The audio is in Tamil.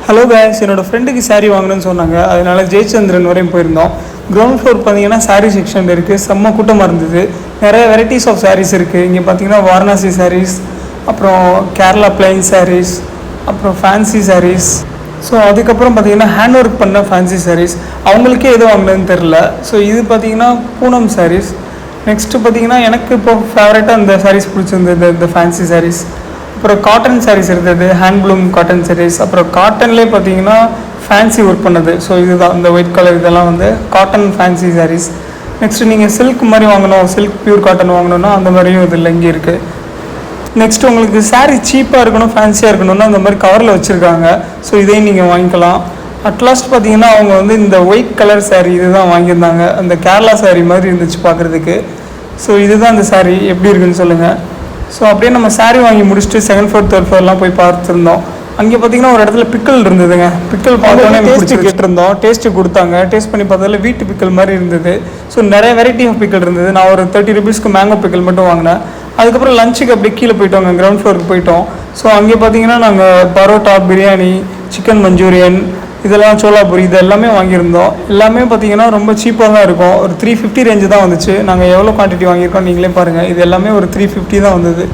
ஹலோ கைஸ், என்னோடய ஃப்ரெண்டுக்கு சாரீ வாங்கணும்னு சொன்னாங்க. அதனால் ஜெயச்சந்திரன் வரையும் போயிருந்தோம். கிரவுண்ட் ஃப்ளோர் பார்த்தீங்கன்னா சாரீ செக்ஷன் இருக்குது. செம்ம கூட்டமாக இருந்தது. நிறைய வெரைட்டிஸ் ஆஃப் சாரீஸ் இருக்குது. இங்கே பார்த்தீங்கன்னா வாரணாசி சாரீஸ், அப்புறம் கேரளா பிளைன் சாரீஸ், அப்புறம் ஃபேன்சி சாரீஸ். ஸோ அதுக்கப்புறம் பார்த்தீங்கன்னா ஹேண்ட் ஒர்க் பண்ண ஃபேன்சி சாரீஸ். அவங்களுக்கே எது வாங்கினதுன்னு தெரில. ஸோ இது பார்த்தீங்கன்னா பூனம் சாரீஸ். நெக்ஸ்ட்டு பார்த்தீங்கன்னா எனக்கு இப்போ ஃபேவரட்டாக இந்த சாரீஸ் பிடிச்சிருந்தது, இந்த ஃபேன்சி சாரீஸ். அப்புறம் காட்டன் சாரீஸ் இருந்தது, ஹேண்ட்லூம் காட்டன் சாரீஸ். அப்புறம் காட்டன்லேயே பார்த்தீங்கன்னா ஃபேன்சி ஒர்க் பண்ணது. ஸோ இதுதான் இந்த ஒயிட் கலர், இதெல்லாம் வந்து காட்டன் ஃபேன்சி சாரீஸ். நெக்ஸ்ட்டு நீங்கள் சில்க் மாதிரி வாங்கணும், சில்க் பியூர் காட்டன் வாங்கணுன்னா அந்த மாதிரியும் இதில் இங்கே இருக்குது. நெக்ஸ்ட்டு உங்களுக்கு சாரீ சீப்பாக இருக்கணும், ஃபேன்சியாக இருக்கணும்னா அந்த மாதிரி கவரில் வச்சுருக்காங்க. ஸோ இதையும் நீங்கள் வாங்கிக்கலாம். அட்லாஸ்ட் பார்த்தீங்கன்னா அவங்க வந்து இந்த ஒயிட் கலர் சாரீ இதுதான் வாங்கியிருந்தாங்க. அந்த கேரளா சாரீ மாதிரி இருந்துச்சு பார்க்குறதுக்கு. ஸோ இதுதான் அந்த சாரீ, எப்படி இருக்குன்னு சொல்லுங்கள். ஸோ அப்படியே நம்ம சாரீ வாங்கி முடிச்சுட்டு செகண்ட் ஃப்ளோர் தேர்ட் ஃப்ளோர்லாம் போய் பார்த்துருந்தோம். அங்கே பார்த்தீங்கன்னா ஒரு இடத்துல பிக்கல் இருந்ததுங்க. பிக்கல் பார்த்தோன்னே டேஸ்ட்டு கேட்டிருந்தோம். டேஸ்ட்டு கொடுத்தாங்க. டேஸ்ட் பண்ணி பார்த்ததில் வீட்டு பிக்கல் மாதிரி இருந்தது. ஸோ நிறைய வெரைட்டி ஆஃப் பிக்கல் இருந்தது. நான் ஒரு 30 rupeesக்கு மேங்கோ பிக்கல் மட்டும் வாங்கினேன். அதுக்கப்புறம் லஞ்சுக்கு அப்படியே கீழே போயிட்டோங்க, கிரவுண்ட் ஃப்ளோருக்கு போயிட்டோம். ஸோ அங்கே பார்த்தீங்கன்னா நாங்கள் பரோட்டா, பிரியாணி, சிக்கன் மஞ்சூரியன், இதெல்லாம் சோலாபூரி, இது எல்லாமே வாங்கியிருந்தோம். எல்லாமே பார்த்தீங்கன்னா ரொம்ப சீப்பாக தான் இருக்கும். ஒரு 350 ரேஞ்சு தான் வந்துச்சு. நாங்கள் எவ்வளோ குவான்டிட்டி வாங்கியிருக்கோம் நீங்களே பாருங்கள். இது எல்லாமே ஒரு 350 தான் வந்தது.